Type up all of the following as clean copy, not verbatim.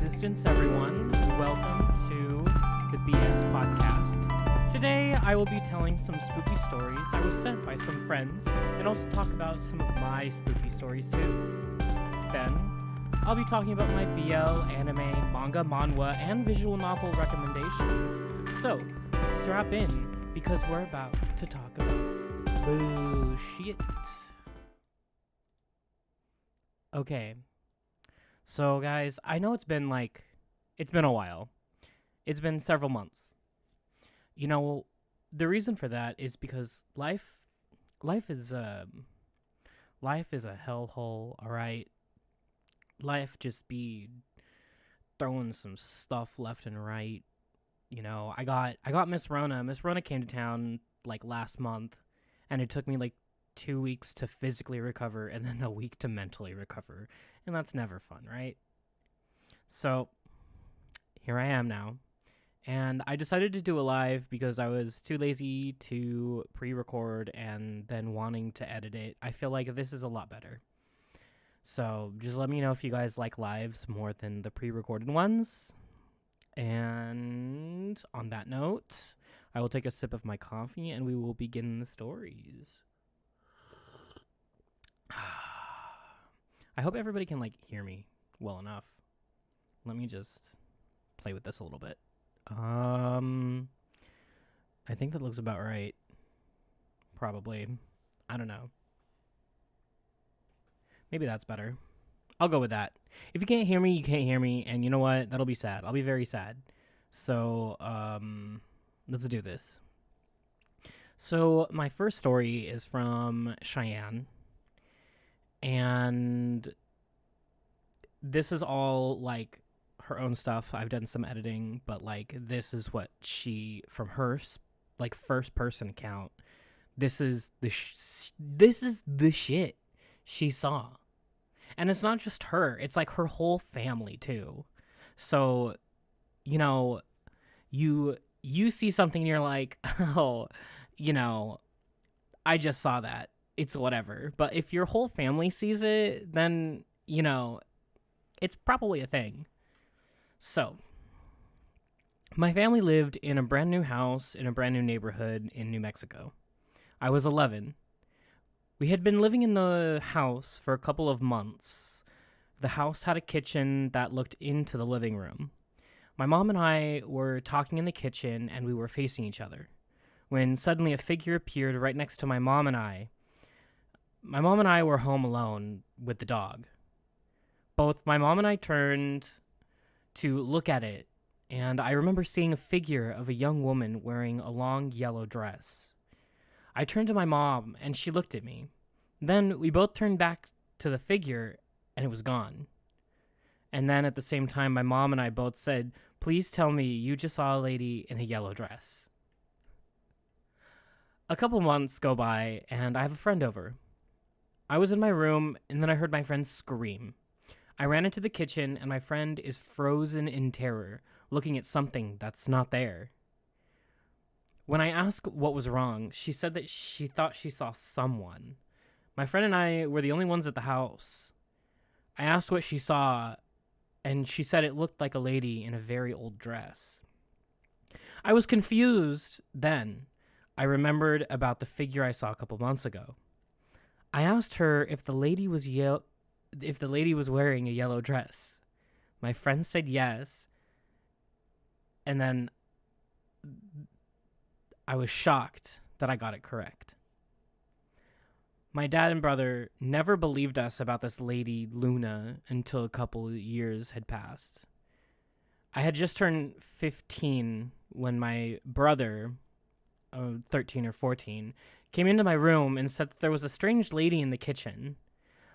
existence, everyone, and welcome to the BS podcast. Today, I will be telling some spooky stories I was sent by some friends, and also talk about some of my spooky stories too. Then, I'll be talking about my BL, anime, manga, manhwa, and visual novel recommendations. So, strap in, because we're about to talk about bullshit. Okay. So, guys, I know it's been a while. It's been several months. You know, the reason for that is because life is a hellhole, all right? Life just be throwing some stuff left and right. You know, I got Miss Rona. Miss Rona came to town last month, and it took me 2 weeks to physically recover and then a week to mentally recover. And that's never fun, right? So, here I am now. And I decided to do a live because I was too lazy to pre-record and then wanting to edit it. I feel like this is a lot better. So, just let me know if you guys like lives more than the pre-recorded ones. And on that note, I will take a sip of my coffee and we will begin the stories. I hope everybody can hear me well enough. Let me just play with this a little bit. I think that looks about right. Probably. I don't know. Maybe that's better. I'll go with that. If you can't hear me, you can't hear me, and you know what? That'll be sad. I'll be very sad. So, let's do this. So, my first story is from Cheyenne. And this is all her own stuff. I've done some editing, but this is what she, from her first person account, this is the shit she saw. And it's not just her, it's her whole family too. So, you know, you see something and you're like, oh, you know, I just saw that. It's whatever. But if your whole family sees it, then, you know, it's probably a thing. So, my family lived in a brand new house in a brand new neighborhood in New Mexico. I was 11. We had been living in the house for a couple of months. The house had a kitchen that looked into the living room. My mom and I were talking in the kitchen and we were facing each other, when suddenly a figure appeared right next to my mom and I. My mom and I were home alone with the dog. Both my mom and I turned to look at it, and I remember seeing a figure of a young woman wearing a long yellow dress. I turned to my mom, and she looked at me. Then we both turned back to the figure, and it was gone. And then at the same time, my mom and I both said, "Please tell me you just saw a lady in a yellow dress." A couple months go by, and I have a friend over. I was in my room, and then I heard my friend scream. I ran into the kitchen, and my friend is frozen in terror, looking at something that's not there. When I asked what was wrong, she said that she thought she saw someone. My friend and I were the only ones at the house. I asked what she saw, and she said it looked like a lady in a very old dress. I was confused then. I remembered about the figure I saw a couple months ago. I asked her if the lady was wearing a yellow dress. My friend said yes. And then I was shocked that I got it correct. My dad and brother never believed us about this lady, Luna, until a couple years had passed. I had just turned 15 when my brother, 13 or 14, came into my room and said that there was a strange lady in the kitchen.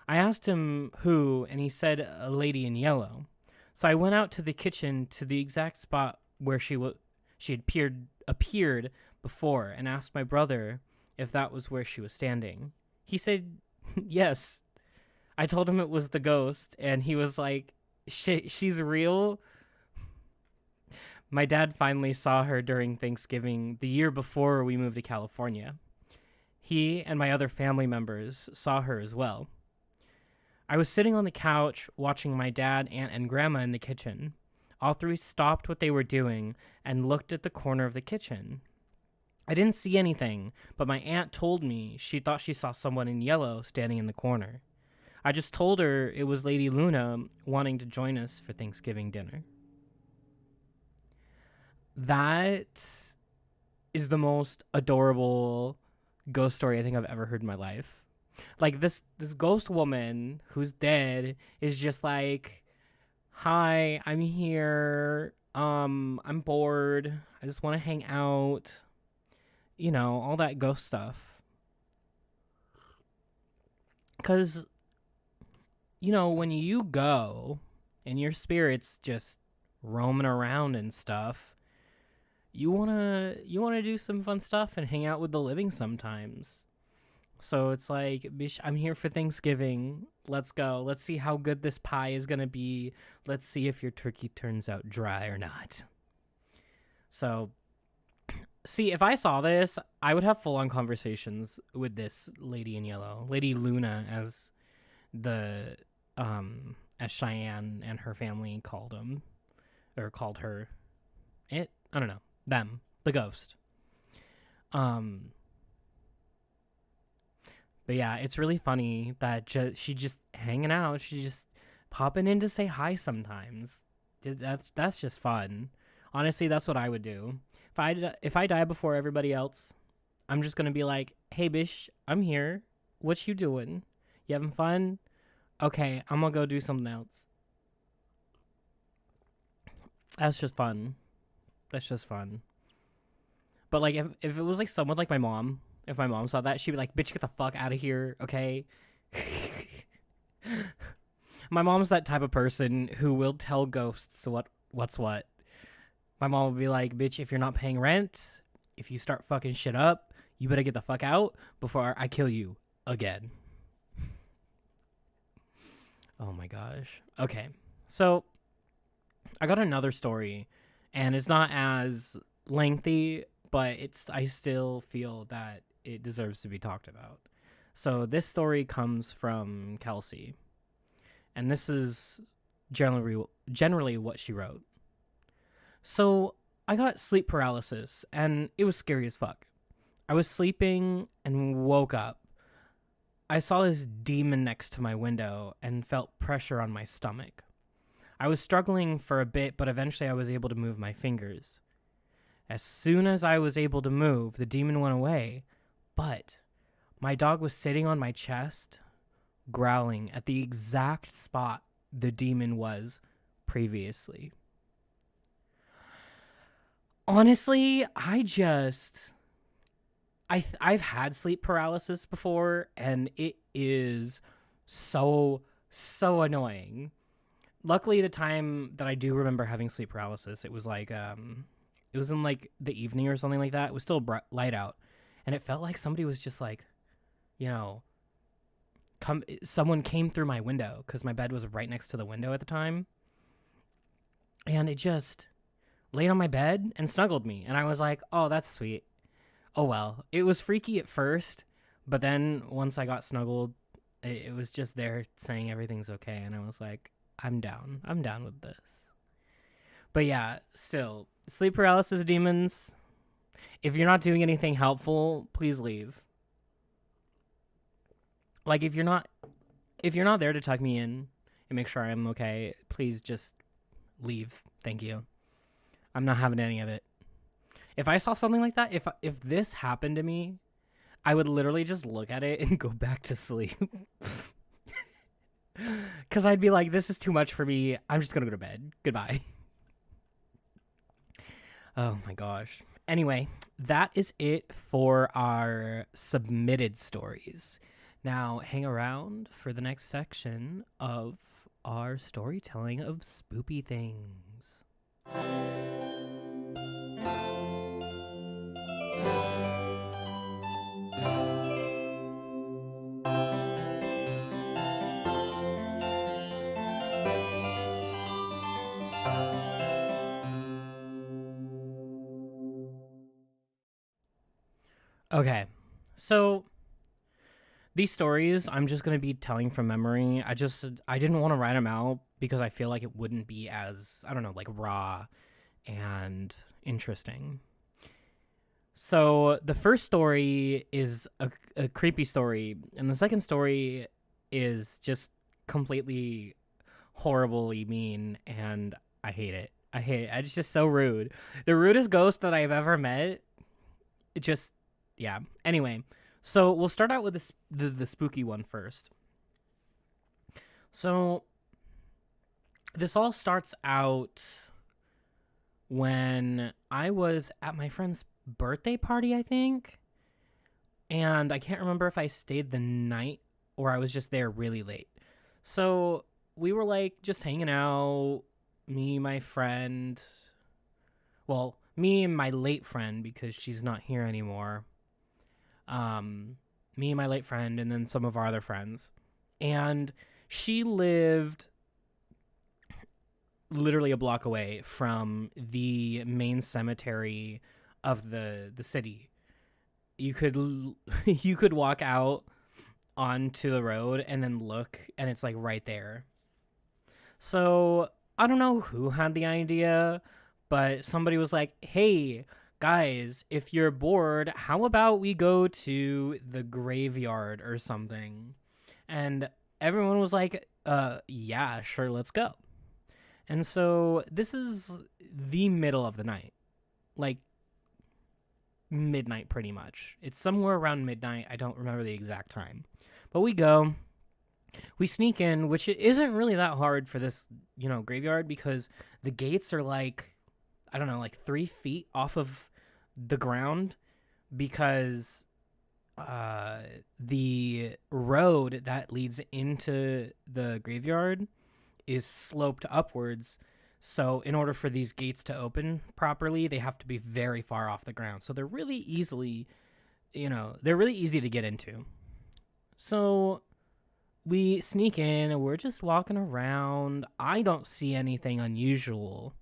I asked him who, and he said a lady in yellow. So I went out to the kitchen to the exact spot where she had appeared before and asked my brother if that was where she was standing. He said yes. I told him it was the ghost, and he was like, she's real? My dad finally saw her during Thanksgiving the year before we moved to California. He and my other family members saw her as well. I was sitting on the couch watching my dad, aunt, and grandma in the kitchen. All three stopped what they were doing and looked at the corner of the kitchen. I didn't see anything, but my aunt told me she thought she saw someone in yellow standing in the corner. I just told her it was Lady Luna wanting to join us for Thanksgiving dinner. That is the most adorable ghost story I think I've ever heard in my life. Like this ghost woman who's dead is just like, "Hi, I'm here. I'm bored. I just want to hang out." You know, all that ghost stuff. Cuz when you go and your spirit's just roaming around and stuff, you wanna do some fun stuff and hang out with the living sometimes. So it's like, "Bish, I'm here for Thanksgiving. Let's go. Let's see how good this pie is gonna be. Let's see if your turkey turns out dry or not." So, see, if I saw this, I would have full-on conversations with this lady in yellow, Lady Luna, the as Cheyenne and her family called him, or called her. I don't know, them, the ghost. Um, but yeah, it's really funny that she just hanging out. She just popping in to say hi sometimes. That's just fun. Honestly, that's what I would do. If I die before everybody else, I'm just gonna be like, "Hey, bish, I'm here. What you doing? You having fun? Okay, I'm gonna go do something else." That's just fun. That's just fun. But like, if it was like someone like my mom, if my mom saw that, she'd be like, "Bitch, get the fuck out of here, okay?" My mom's that type of person who will tell ghosts what's what. My mom would be like, "Bitch, if you're not paying rent, if you start fucking shit up, you better get the fuck out before I kill you again." Oh my gosh. Okay. So, I got another story, and it's not as lengthy, but I still feel that it deserves to be talked about. So, this story comes from Kelsey, and this is generally what she wrote. "So, I got sleep paralysis, and it was scary as fuck. I was sleeping and woke up. I saw this demon next to my window and felt pressure on my stomach. I was struggling for a bit, but eventually I was able to move my fingers. As soon as I was able to move, the demon went away, but my dog was sitting on my chest, growling at the exact spot the demon was previously." Honestly, I've had sleep paralysis before, and it is so annoying. Luckily, the time that I do remember having sleep paralysis, it was like it was in like the evening or something like that. It was still light out, and it felt like somebody was just like, you know, someone came through my window because my bed was right next to the window at the time, and it just laid on my bed and snuggled me, and I was like, "Oh, that's sweet." Oh well, it was freaky at first, but then once I got snuggled, it was just there saying everything's okay, and I was like, I'm down with this. But yeah, still, sleep paralysis demons, if you're not doing anything helpful, please leave. Like, if you're not there to tuck me in and make sure I'm okay, please just leave. Thank you. I'm not having any of it. If I saw something like that, if this happened to me, I would literally just look at it and go back to sleep. Because I'd be like, "This is too much for me. I'm just going to go to bed. Goodbye." Oh my gosh. Anyway, that is it for our submitted stories. Now, hang around for the next section of our storytelling of spoopy things. Okay, so these stories I'm just going to be telling from memory. I didn't want to write them out because I feel like it wouldn't be as, I don't know, like raw and interesting. So the first story is a creepy story, and the second story is just completely horribly mean, and I hate it. I hate it. It's just so rude. The rudest ghost that I've ever met. It just, yeah. Anyway, so we'll start out with the spooky one first. So this all starts out when I was at my friend's birthday party, I think. And I can't remember if I stayed the night or I was just there really late. So we were like just hanging out, me, my friend. Well, me and my late friend, because she's not here anymore. Me and my late friend, and then some of our other friends. And she lived literally a block away from the main cemetery of the city. You could walk out onto the road and then look, and it's like right there. So I don't know who had the idea, but somebody was like, "Hey guys, if you're bored, how about we go to the graveyard or something?" And everyone was like, yeah, sure, let's go." And so this is the middle of the night, like midnight pretty much. It's somewhere around midnight. I don't remember the exact time. But we go. We sneak in, which isn't really that hard for this, graveyard, because the gates are like, I don't know, like 3 feet off of the ground, because the road that leads into the graveyard is sloped upwards. So in order for these gates to open properly, they have to be very far off the ground. So they're really easy to get into. So we sneak in and we're just walking around. I don't see anything unusual.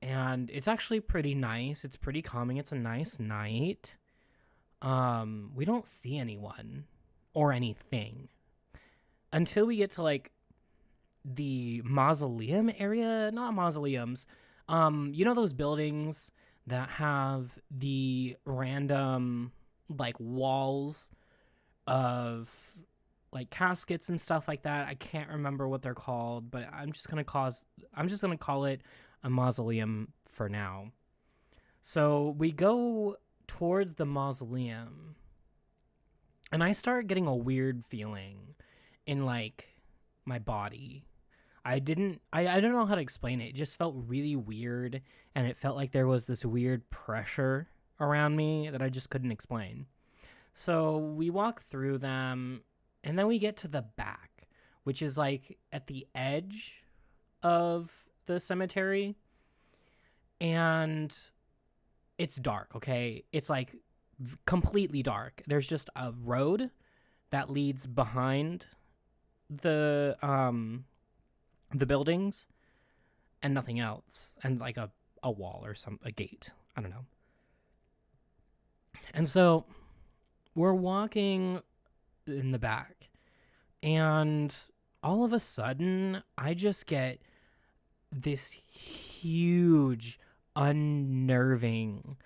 And it's actually pretty nice. It's pretty calming. It's a nice night. We don't see anyone or anything until we get to like the mausoleum area. Not mausoleums. Those buildings that have the random like walls of like caskets and stuff like that. I can't remember what they're called, but I'm just gonna call it a mausoleum for now. So we go towards the mausoleum, and I start getting a weird feeling in like my body. I don't know how to explain it. It just felt really weird, and it felt like there was this weird pressure around me that I just couldn't explain. So we walk through them, and then we get to the back, which is like at the edge of the cemetery, and it's dark, okay? It's like completely dark. There's just a road that leads behind the buildings and nothing else, and like a wall or a gate. I don't know. And so we're walking in the back, and all of a sudden I just get this huge unnerving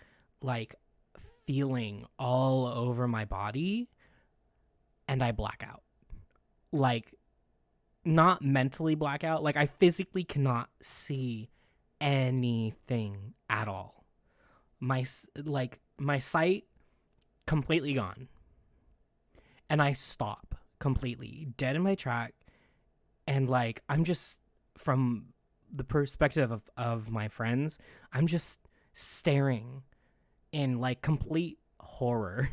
like feeling all over my body, and I black out. Like, not mentally black out, like I physically cannot see anything at all. My sight completely gone, and I stop completely dead in my track, and like I'm just, from the perspective of my friends, I'm just staring in like complete horror.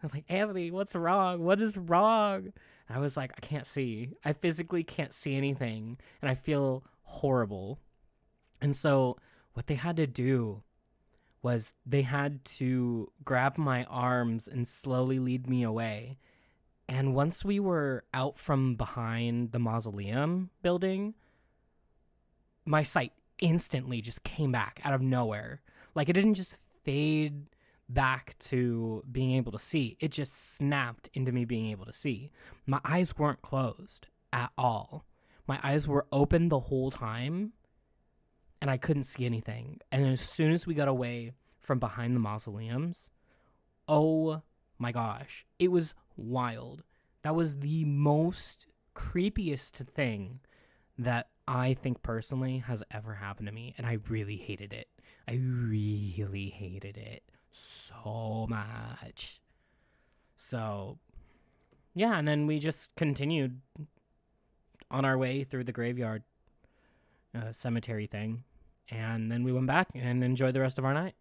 I'm like, "Anthony, what's wrong? What is wrong?" I was like, I can't see. I physically can't see anything, and I feel horrible. And so what they had to do was they had to grab my arms and slowly lead me away. And once we were out from behind the mausoleum building, my sight instantly just came back out of nowhere. Like, it didn't just fade back to being able to see. It just snapped into me being able to see. My eyes weren't closed at all. My eyes were open the whole time, and I couldn't see anything. And as soon as we got away from behind the mausoleums, oh my gosh, it was wild. That was the most creepiest thing that I think personally has ever happened to me, and I really hated it. I really hated it so much. So, yeah, and then we just continued on our way through the graveyard cemetery thing, and then we went back and enjoyed the rest of our night.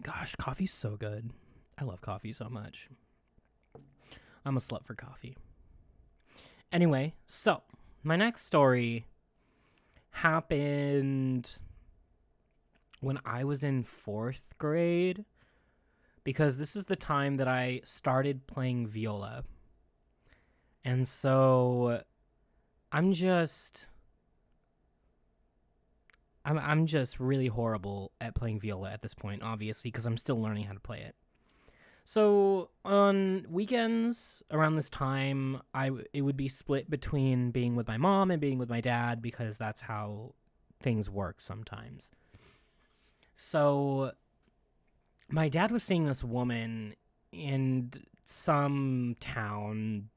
Gosh, coffee's so good. I love coffee so much. I'm a slut for coffee. Anyway, so my next story happened when I was in 4th grade, because this is the time that I started playing viola. And so I'm just really horrible at playing viola at this point, obviously, because I'm still learning how to play it. So on weekends around this time, it would be split between being with my mom and being with my dad, because that's how things work sometimes. So my dad was seeing this woman in some town,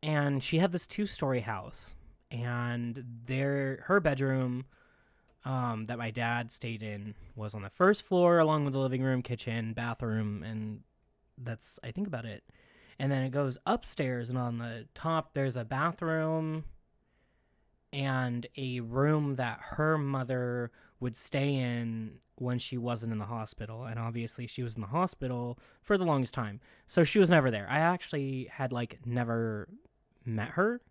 and she had this 2-story house, and her bedroom that my dad stayed in was on the 1st floor, along with the living room, kitchen, bathroom, and that's, I think, about it. And then it goes upstairs, and on the top there's a bathroom and a room that her mother would stay in when she wasn't in the hospital. And obviously she was in the hospital for the longest time, so she was never there. I actually had never met her.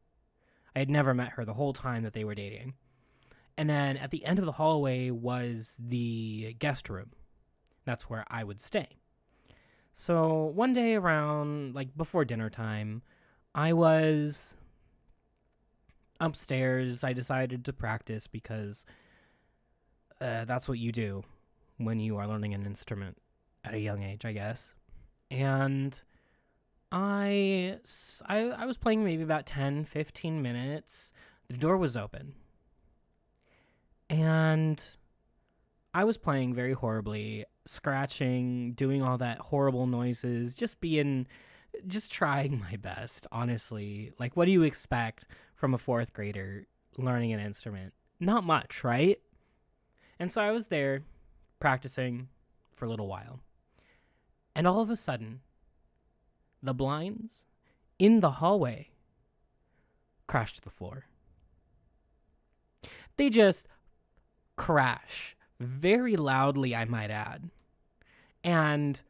I had never met her the whole time that they were dating. And then at the end of the hallway was the guest room. That's where I would stay. So one day around, before dinner time, I was upstairs. I decided to practice because that's what you do when you are learning an instrument at a young age, I guess. And I was playing maybe about 10, 15 minutes. The door was open. And I was playing very horribly, scratching, doing all that horrible noises, just trying my best, honestly. What do you expect from a 4th grader learning an instrument? Not much, right? And so I was there practicing for a little while. And all of a sudden, the blinds in the hallway crashed to the floor. They just crash very loudly, I might add. And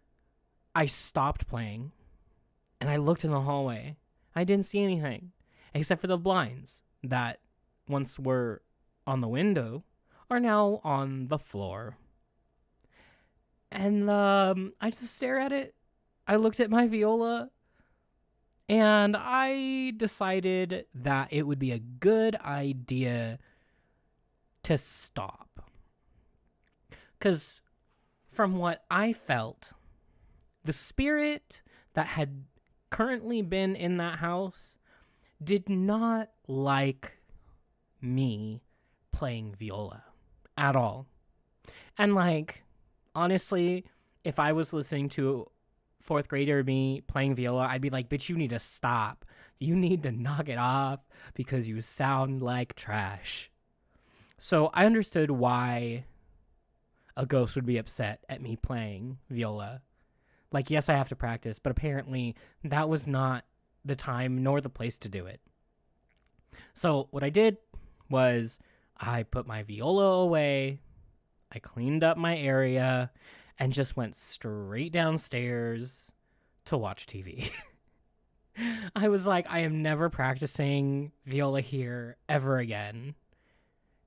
I stopped playing, and I looked in the hallway. I didn't see anything except for the blinds that once were on the window are now on the floor. And I just stare at it. I looked at my viola, and I decided that it would be a good idea to stop. Because from what I felt, the spirit that had currently been in that house did not like me playing viola at all. And honestly, if I was listening to 4th grader me playing viola, I'd be like, bitch, you need to stop. You need to knock it off because you sound like trash. So I understood why a ghost would be upset at me playing viola. Yes, I have to practice, but apparently that was not the time nor the place to do it. So what I did was I put my viola away, I cleaned up my area, and just went straight downstairs to watch TV. I was like, I am never practicing viola here ever again.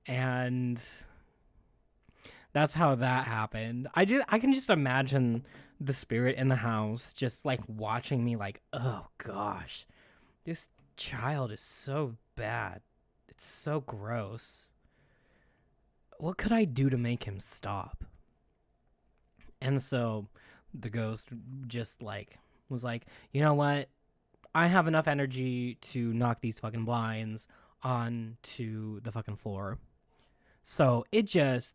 And that's how that happened. I can just imagine the spirit in the house just watching me oh gosh, this child is so bad. It's so gross. What could I do to make him stop? And so the ghost just was like, you know what? I have enough energy to knock these fucking blinds onto the fucking floor. So it just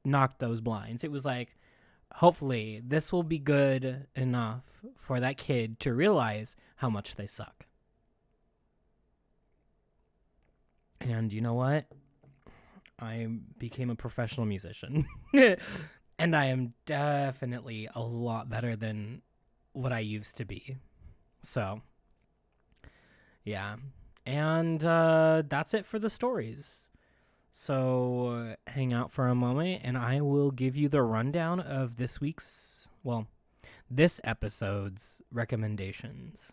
knocked those blinds. It was like, hopefully, this will be good enough for that kid to realize how much they suck. And you know what? I became a professional musician. And I am definitely a lot better than what I used to be. So, yeah. And that's it for the stories. So hang out for a moment and I will give you the rundown of this episode's recommendations.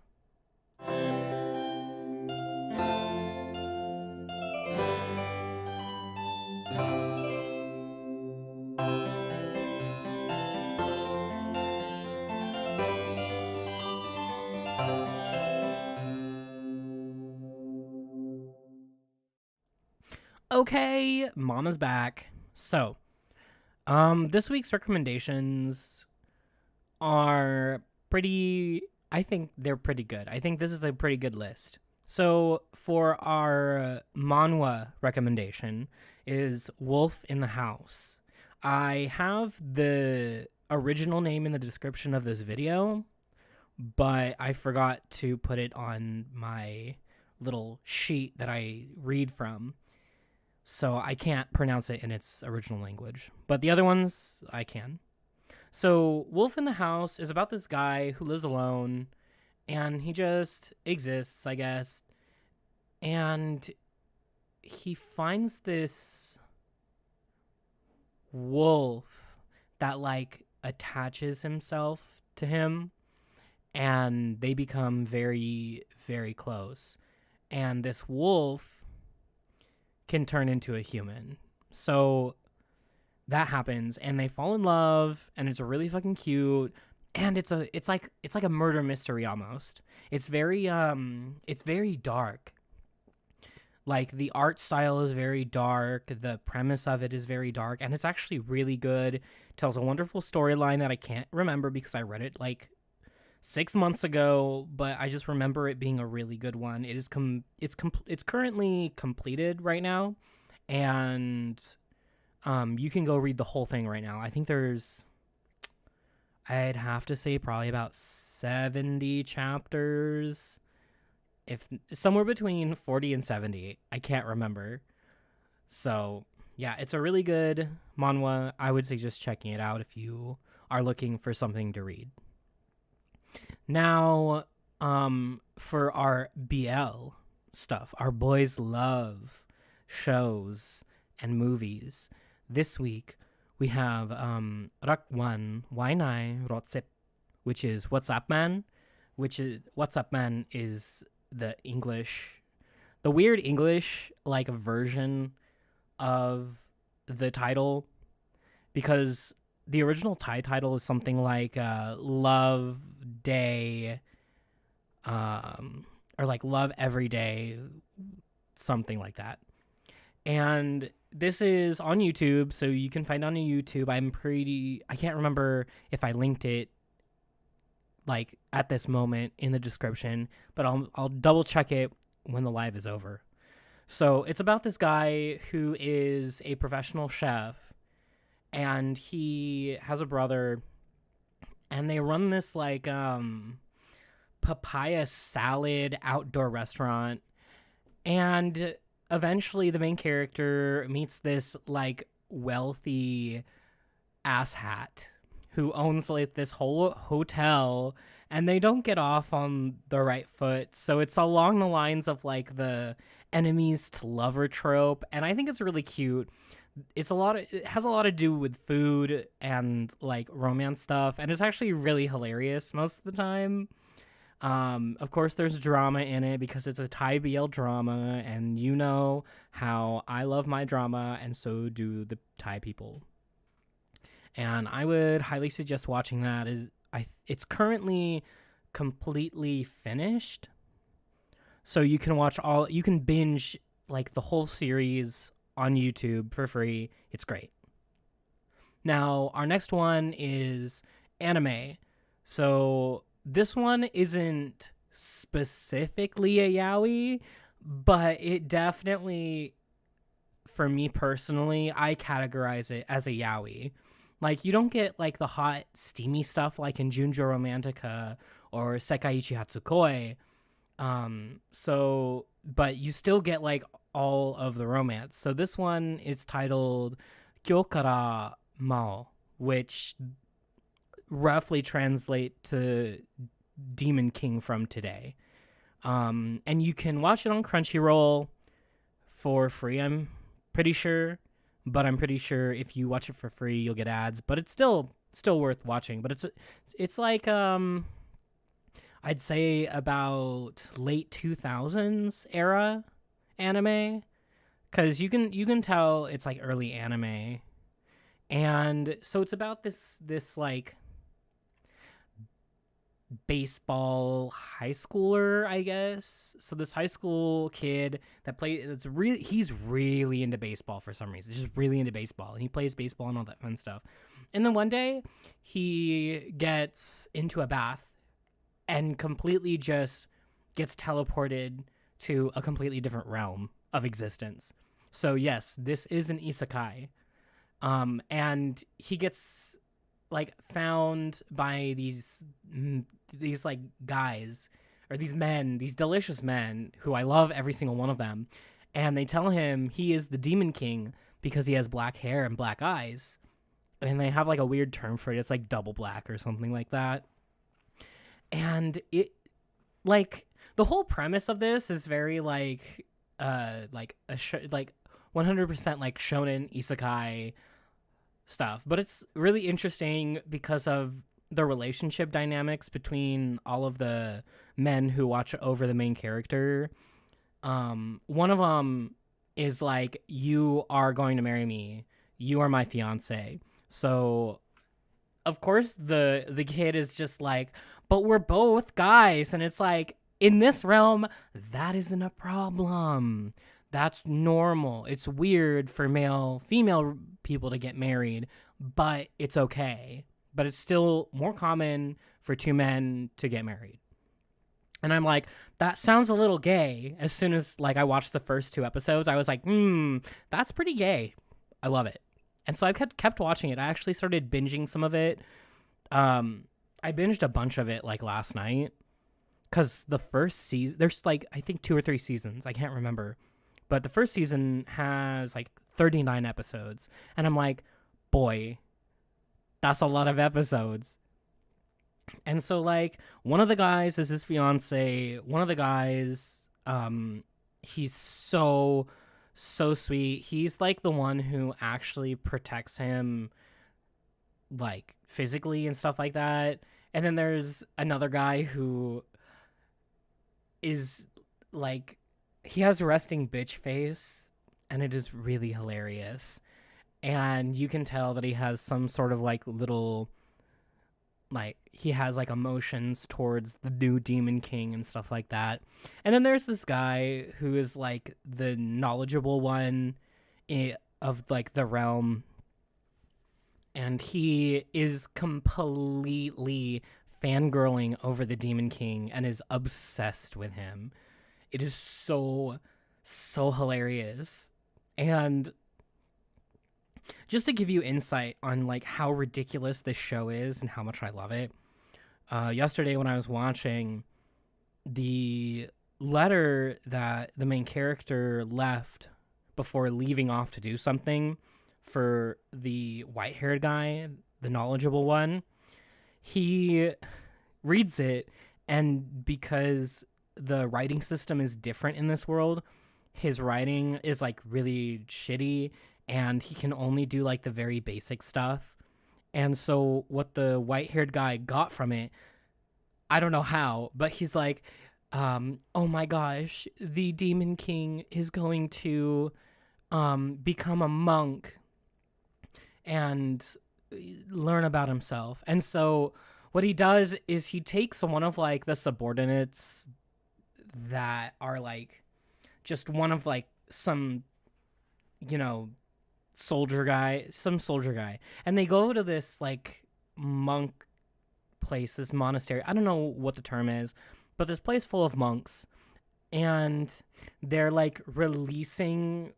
Okay, Mama's back. So, this week's recommendations are I think they're pretty good. I think this is a pretty good list. So, for our manhwa recommendation is Wolf in the House. I have the original name in the description of this video, but I forgot to put it on my little sheet that I read from. So I can't pronounce it in its original language. But the other ones, I can. So Wolf in the House is about this guy who lives alone, and he just exists, I guess. And he finds this wolf that, like, attaches himself to him, and they become very, very close. And this wolf can turn into a human. So that happens and they fall in love and it's really fucking cute and it's like a murder mystery almost. It's very dark. Like the art style is very dark, the premise of it is very dark, and it's actually really good. It tells a wonderful storyline that I can't remember because I read it like 6 months ago, but I just remember it being a really good one. It is it's currently completed right now, and you can go read the whole thing right now. I think I'd have to say probably about 70 chapters, if somewhere between 40 and 70. I can't remember. So yeah, it's a really good manhwa. I would suggest checking it out if you are looking for something to read. Now, for our BL stuff, our boys love shows and movies. This week, we have Rakwan Wainai Rotsep, which is What's Up Man, What's Up Man is the weird English, like, version of the title, because the original Thai title is something like Love Day, or like Love Every Day, something like that. And this is on YouTube, so you can find it on YouTube. I can't remember if I linked it like at this moment in the description, but I'll double check it when the live is over. So it's about this guy who is a professional chef, and he has a brother, and they run this like papaya salad outdoor restaurant. And eventually the main character meets this like wealthy asshat who owns like this whole hotel, and they don't get off on the right foot. So it's along the lines of like the enemies to lover trope, and I think it's really cute. It has a lot to do with food and like romance stuff, and it's actually really hilarious most of the time. Of course there's drama in it because it's a Thai BL drama, and you know how I love my drama, and so do the Thai people. And I would highly suggest watching that. It's currently completely finished, so you can binge like the whole series on YouTube for free. It's great. Now, our next one is anime. So this one isn't specifically a yaoi, but it definitely, for me personally, I categorize it as a yaoi. Like, you don't get like the hot, steamy stuff like in Junjo Romantica or Sekaiichi Hatsukoi. But you still get like all of the romance. So this one is titled Kyokara Mao, which roughly translate to Demon King from today. And you can watch it on Crunchyroll for free, I'm pretty sure. But I'm pretty sure if you watch it for free, you'll get ads. But it's still worth watching. But it's like I'd say about late 2000s era anime, because you can tell it's like early anime, and so it's about this like baseball high schooler, I guess. So this high school kid he's really into baseball for some reason. He's just really into baseball. And he plays baseball and all that fun stuff. And then one day he gets into a bath and completely just gets teleported to a completely different realm of existence. So yes, this is an isekai. And he gets like found by these like guys, or these men, these delicious men who I love every single one of them, and they tell him he is the Demon King because he has black hair and black eyes, and they have like a weird term for it. It's like double black or something like that. And it, like, the whole premise of this is very like like 100% like shonen isekai stuff, but it's really interesting because of the relationship dynamics between all of the men who watch over the main character. One of them is like, you are going to marry me, you are my fiance. So of course the kid is just like, but we're both guys. And it's like, in this realm, that isn't a problem. That's normal. It's weird for female people to get married, but it's okay. But it's still more common for two men to get married. And I'm like, that sounds a little gay. As soon as like I watched the first 2 episodes, I was like, that's pretty gay. I love it. And so I kept watching it. I actually started binging some of it. I binged a bunch of it like last night, because the first season, there's like, I think 2 or 3 seasons. I can't remember. But the first season has like 39 episodes. And I'm like, boy, that's a lot of episodes. And so like, one of the guys is his fiance. One of the guys, he's so sweet. He's like the one who actually protects him, like physically and stuff like that. And then there's another guy who is like, he has resting bitch face, and it is really hilarious. And you can tell that he has some sort of like little, like, he has like emotions towards the new Demon King and stuff like that. And then there's this guy who is like the knowledgeable one of like the realm, and he is completely fangirling over the Demon King and is obsessed with him. It is so hilarious. And just to give you insight on like how ridiculous this show is and how much I love it, yesterday when I was watching, the letter that the main character left before leaving off to do something for the white-haired guy, the knowledgeable one, he reads it, and because the writing system is different in this world, his writing is like really shitty, and he can only do like the very basic stuff. And so what the white-haired guy got from it, I don't know how, but he's like, oh my gosh, the Demon King is going to become a monk and learn about himself. And so what he does is he takes one of like the subordinates that are like just one of like some, you know, soldier guy, and they go to this like monk place, this monastery. I don't know what the term is, But this place full of monks, and they're like releasing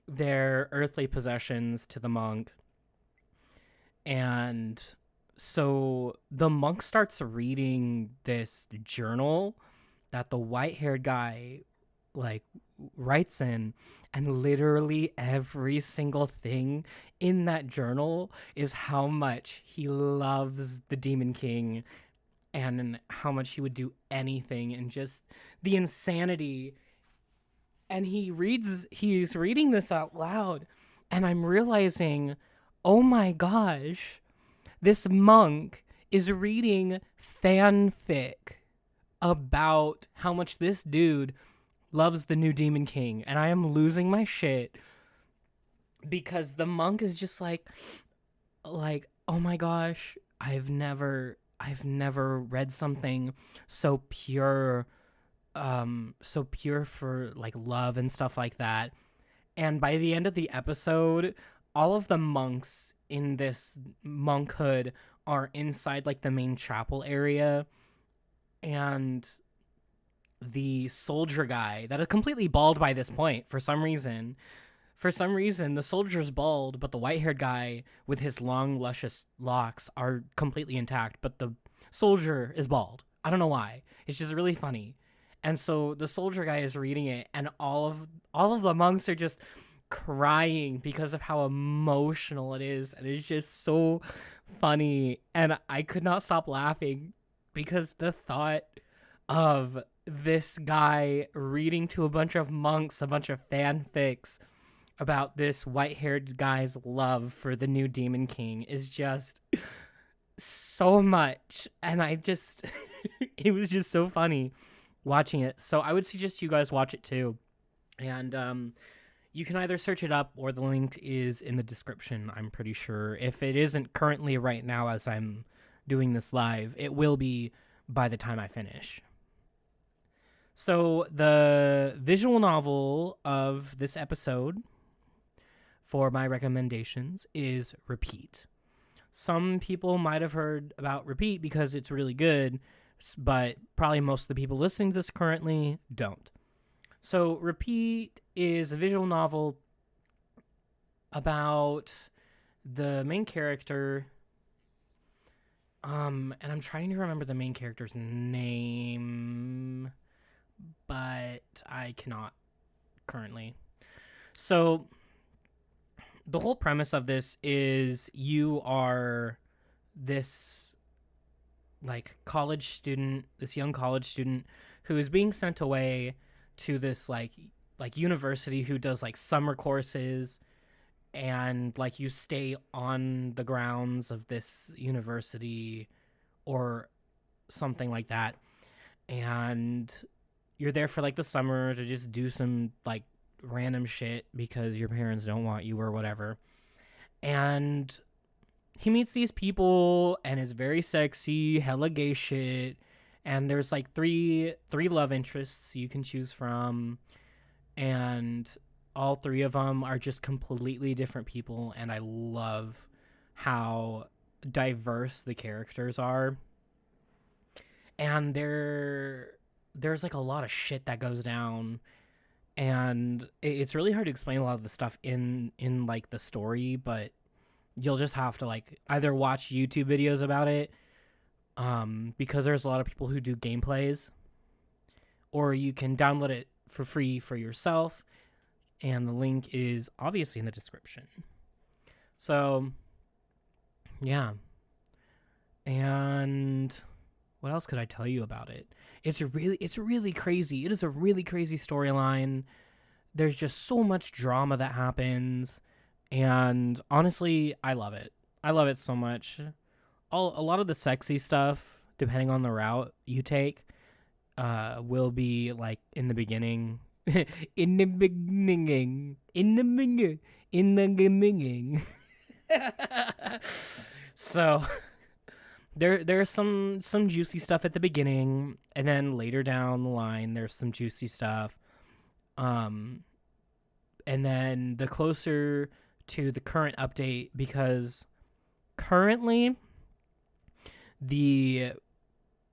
their earthly possessions to the monk. And so the monk starts reading this journal that the white-haired guy like writes in, and literally every single thing in that journal is how much he loves the Demon King and how much he would do anything, and just the insanity. And he's reading this out loud, and I'm realizing, oh my gosh, this monk is reading fanfic about how much this dude loves the new Demon King. And I am losing my shit because the monk is just like, oh my gosh, I've never read something so pure, so pure for like love and stuff like that. And by the end of the episode, all of the monks in this monkhood are inside like the main chapel area, and the soldier guy that is completely bald by this point for some reason, the soldier's bald, but the white-haired guy with his long luscious locks are completely intact, but the soldier is bald. I don't know why. It's just really funny. And so the soldier guy is reading it, and all of the monks are just crying because of how emotional it is, and it's just so funny. And I could not stop laughing because the thought of this guy reading to a bunch of monks a bunch of fanfics about this white-haired guy's love for the new Demon King is just so much. And I just it was just so funny watching it. So I would suggest you guys watch it too. And you can either search it up, or the link is in the description, I'm pretty sure. If it isn't currently right now as I'm doing this live, it will be by the time I finish. So the visual novel of this episode for my recommendations is Repeat. Some people might have heard about Repeat because it's really good, but probably most of the people listening to this currently don't. So Repeat is a visual novel about the main character, and I'm trying to remember the main character's name, but I cannot currently. So the whole premise of this is you are this like college student, this young college student who is being sent away to this like university who does like summer courses, and like you stay on the grounds of this university or something like that, and you're there for like the summer to just do some like random shit because your parents don't want you or whatever. And he meets these people, and it's very sexy, hella gay shit. And there's like three love interests you can choose from, and all three of them are just completely different people. And I love how diverse the characters are. And there's like a lot of shit that goes down, and it's really hard to explain a lot of the stuff in like the story, but you'll just have to like either watch YouTube videos about it, because there's a lot of people who do gameplays, or you can download it for free for yourself, and the link is obviously in the description. So yeah. And what else could I tell you about it? It's really crazy. It is a really crazy storyline. There's just so much drama that happens, and honestly, I love it. I love it so much. A lot of the sexy stuff, depending on the route you take, will be like in the beginning. in the beginning. So there's some juicy stuff at the beginning, and then later down the line there's some juicy stuff. And then the closer to the current update, because currently the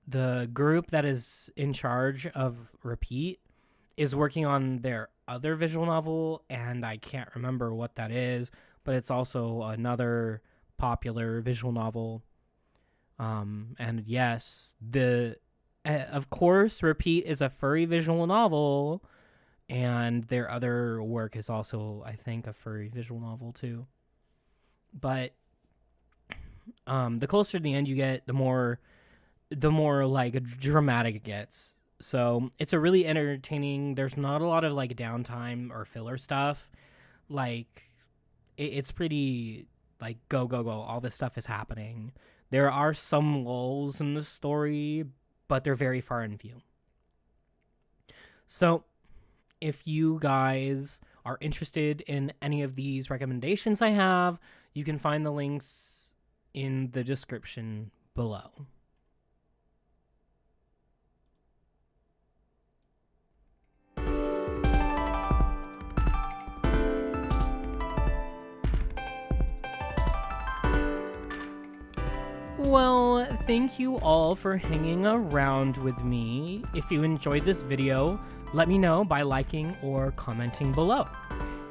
the group that is in charge of Repeat is working on their other visual novel, and I can't remember what that is, but it's also another popular visual novel. And yes, of course, Repeat is a furry visual novel, and their other work is also, I think, a furry visual novel too. But the closer to the end you get, the more like dramatic it gets. So it's a really entertaining. There's not a lot of like downtime or filler stuff. Like it's pretty like go. All this stuff is happening. There are some lulls in the story, but they're very far in view. So if you guys are interested in any of these recommendations I have, you can find the links in the description below. Well, thank you all for hanging around with me. If you enjoyed this video, let me know by liking or commenting below.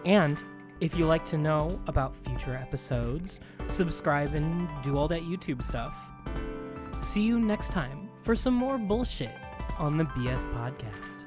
And if you like to know about future episodes, subscribe and do all that YouTube stuff. See you next time for some more bullshit on the BS Podcast.